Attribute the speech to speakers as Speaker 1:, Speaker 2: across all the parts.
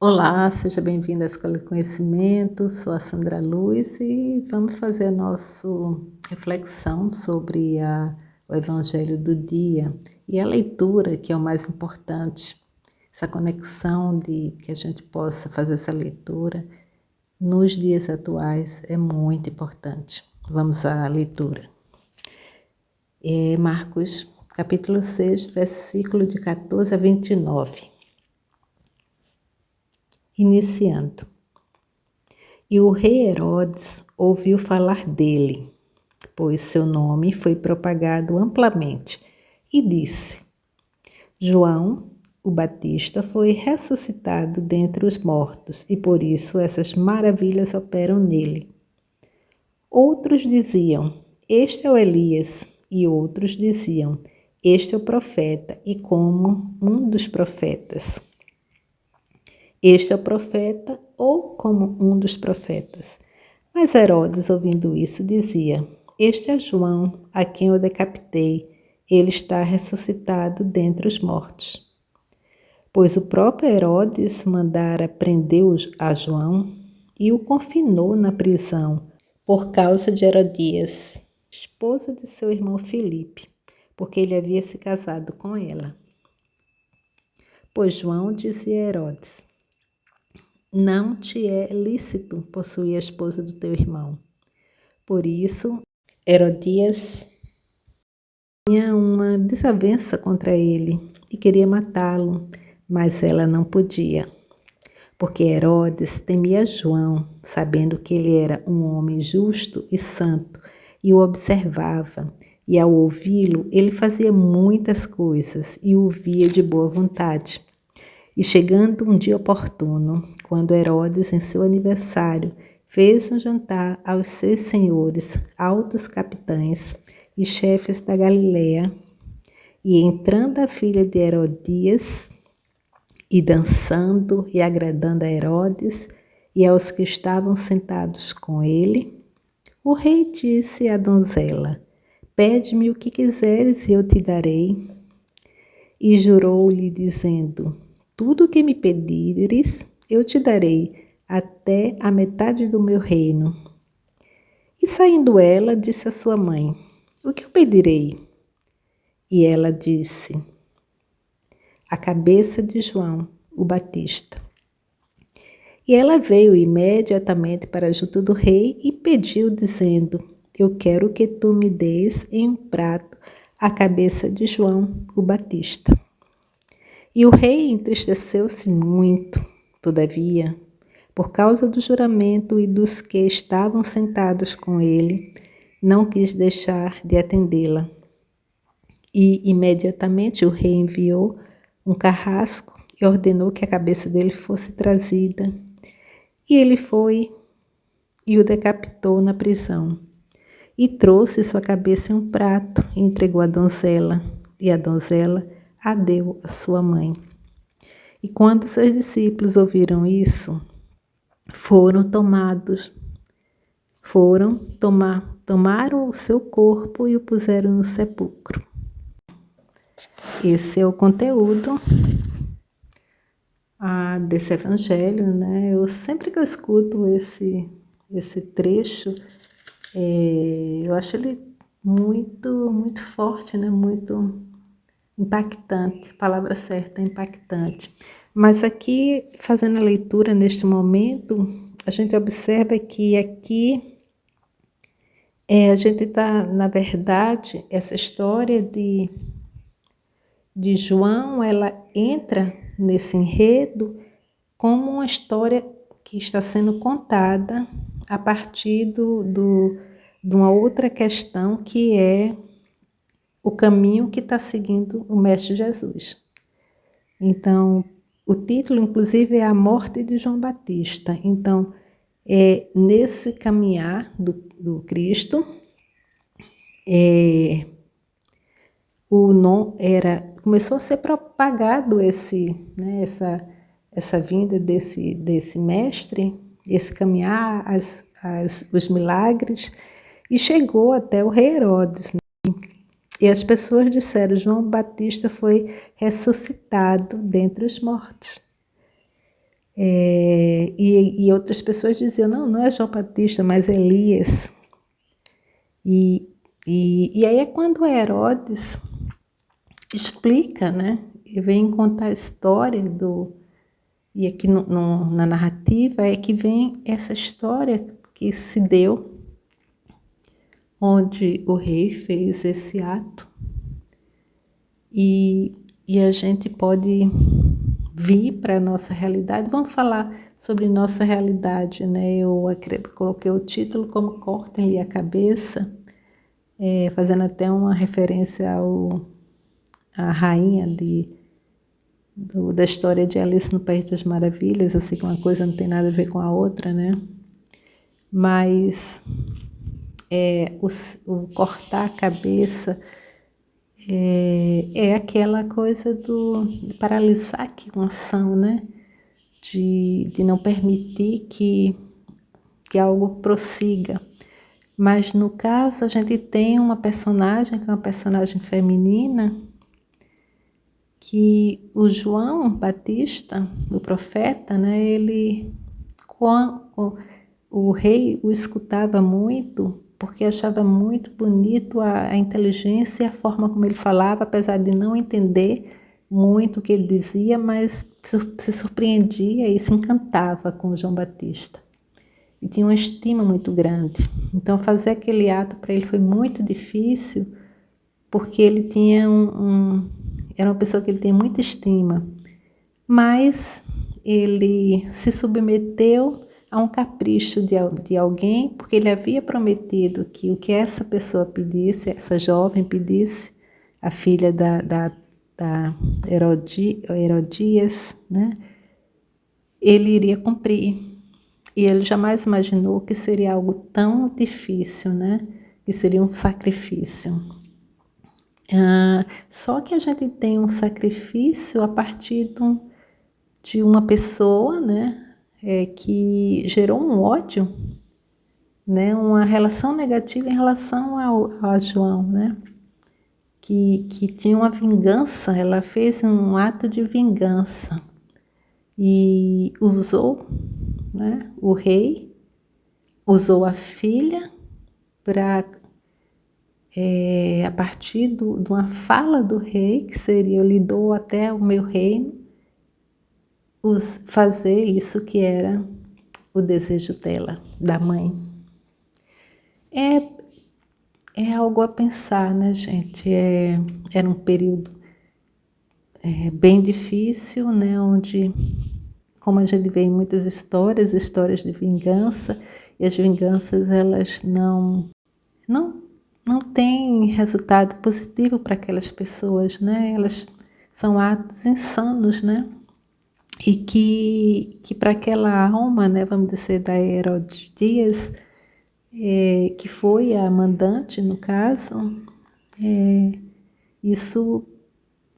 Speaker 1: Olá, seja bem-vindo à Escola do Conhecimento. Sou a Sandra Luz e vamos fazer a nossa reflexão sobre o Evangelho do dia e a leitura, que é o mais importante. Essa conexão de que a gente possa fazer essa leitura nos dias atuais é muito importante. Vamos à leitura. Marcos, capítulo 6, versículo de 14 a 29. Iniciando. E o rei Herodes ouviu falar dele, pois seu nome foi propagado amplamente, e disse: João, o Batista, foi ressuscitado dentre os mortos, e por isso essas maravilhas operam nele. Outros diziam: Este é o Elias, e outros diziam: Este é o profeta, e como um dos profetas. Este é o profeta, ou como um dos profetas. Mas Herodes, ouvindo isso, dizia: Este é João, a quem eu decapitei. Ele está ressuscitado dentre os mortos. Pois o próprio Herodes mandara prender a João e o confinou na prisão por causa de Herodias, esposa de seu irmão Filipe, porque ele havia se casado com ela. Pois João disse a Herodes: Não te é lícito possuir a esposa do teu irmão. Por isso, Herodias tinha uma desavença contra ele e queria matá-lo, mas ela não podia, porque Herodes temia João, sabendo que ele era um homem justo e santo, e o observava, e ao ouvi-lo, ele fazia muitas coisas e o via de boa vontade. E chegando um dia oportuno, quando Herodes, em seu aniversário, fez um jantar aos seus senhores, altos capitães e chefes da Galiléia, e entrando a filha de Herodias, e dançando e agradando a Herodes e aos que estavam sentados com ele, o rei disse à donzela: Pede-me o que quiseres e eu te darei. E jurou-lhe, dizendo: Tudo o que me pedires, eu te darei, até a metade do meu reino. E saindo ela, disse à sua mãe: O que eu pedirei? E ela disse: A cabeça de João, o Batista. E ela veio imediatamente para junto do rei e pediu, dizendo: Eu quero que tu me des em um prato a cabeça de João, o Batista. E o rei entristeceu-se muito, todavia, por causa do juramento e dos que estavam sentados com ele, não quis deixar de atendê-la. E imediatamente o rei enviou um carrasco e ordenou que a cabeça dele fosse trazida. E ele foi e o decapitou na prisão. E trouxe sua cabeça em um prato e entregou à donzela, e a donzela a deu à sua mãe. E quando seus discípulos ouviram isso, tomaram o seu corpo e o puseram no sepulcro. Esse é o conteúdo desse evangelho, né? Sempre que eu escuto esse trecho, eu acho ele muito forte, né? Muito impactante, a palavra certa é impactante. Mas aqui, fazendo a leitura neste momento, a gente observa que aqui a gente está, na verdade, essa história de João, ela entra nesse enredo como uma história que está sendo contada a partir de uma outra questão que é o caminho que está seguindo o Mestre Jesus. Então, o título, inclusive, é A Morte de João Batista. Então, nesse caminhar do Cristo, começou a ser propagado essa vinda desse mestre, esse caminhar, os milagres, e chegou até o rei Herodes. E as pessoas disseram: João Batista foi ressuscitado dentre os mortos. E outras pessoas diziam, não é João Batista, mas Elias. E aí é quando Herodes explica, né? E vem contar a história e aqui na narrativa é que vem essa história que se deu, onde o rei fez esse ato, e a gente pode vir para a nossa realidade. Vamos falar sobre nossa realidade, né? Eu coloquei o título como Cortem-lhe a Cabeça, fazendo até uma referência à rainha da história de Alice no País das Maravilhas. Eu sei que uma coisa não tem nada a ver com a outra, né? Mas o cortar a cabeça é aquela coisa de paralisar aqui uma ação, né? De não permitir que algo prossiga. Mas no caso a gente tem uma personagem, que é uma personagem feminina, que o João Batista, o profeta, né, o rei o escutava muito, porque achava muito bonito a inteligência e a forma como ele falava, apesar de não entender muito o que ele dizia, mas se surpreendia e se encantava com o João Batista. E tinha uma estima muito grande. Então fazer aquele ato para ele foi muito difícil, porque ele tinha era uma pessoa que ele tem muita estima, mas ele se submeteu a um capricho de alguém, porque ele havia prometido que o que essa pessoa pedisse, essa jovem pedisse, a filha da Herodias, né, ele iria cumprir. E ele jamais imaginou que seria algo tão difícil, né, que seria um sacrifício. Só que a gente tem um sacrifício a partir de uma pessoa, né, que gerou um ódio, né, uma relação negativa em relação a João, né, que tinha uma vingança. Ela fez um ato de vingança e usou, né, o rei, usou a filha para a partir de uma fala do rei, que seria: eu lhe dou até o meu reino, fazer isso que era o desejo dela, da mãe. É algo a pensar, né, gente? Era um período bem difícil, né, onde, como a gente vê em muitas histórias de vingança, e as vinganças, elas não têm resultado positivo para aquelas pessoas, né? Elas são atos insanos, né? E que para aquela alma, né, vamos dizer, da Herodias, que foi a mandante no caso, isso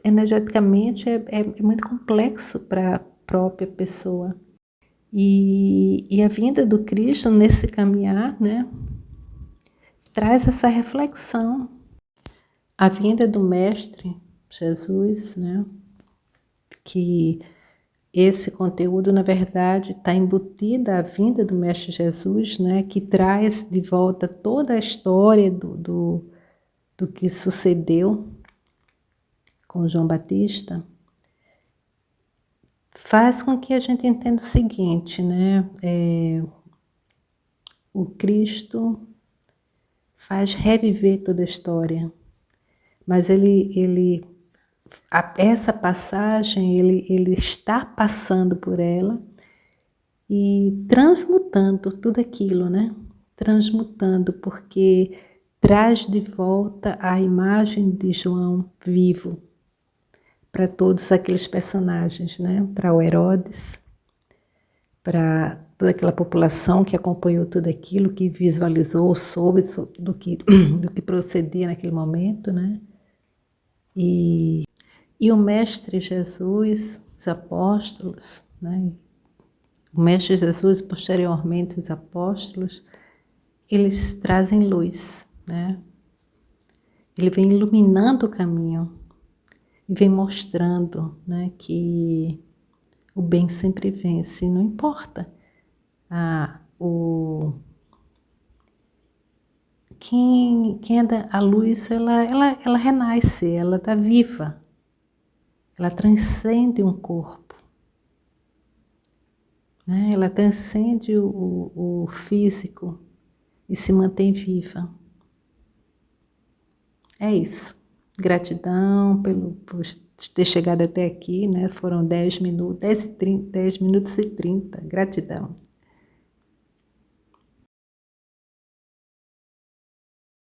Speaker 1: energeticamente é muito complexo para a própria pessoa. E a vinda do Cristo nesse caminhar, né, traz essa reflexão. A vinda do Mestre Jesus, né, que esse conteúdo, na verdade, está embutida a vinda do Mestre Jesus, né, que traz de volta toda a história do que sucedeu com João Batista, faz com que a gente entenda o seguinte, né, o Cristo faz reviver toda a história, mas essa passagem, ele está passando por ela e transmutando tudo aquilo, né? Transmutando, porque traz de volta a imagem de João vivo para todos aqueles personagens, né? Para o Herodes, para toda aquela população que acompanhou tudo aquilo, que visualizou, soube do que procedia naquele momento, né? E o Mestre Jesus, os apóstolos, né? O Mestre Jesus, posteriormente os apóstolos, eles trazem luz, né? Ele vem iluminando o caminho e vem mostrando, né, que O bem sempre vence, não importa. Quem é a luz, ela renasce, ela está viva. Ela transcende um corpo. Né? Ela transcende o físico e se mantém viva. É isso. Gratidão por ter chegado até aqui, né? Foram 10 minutos, 10 minutos e 30. Gratidão.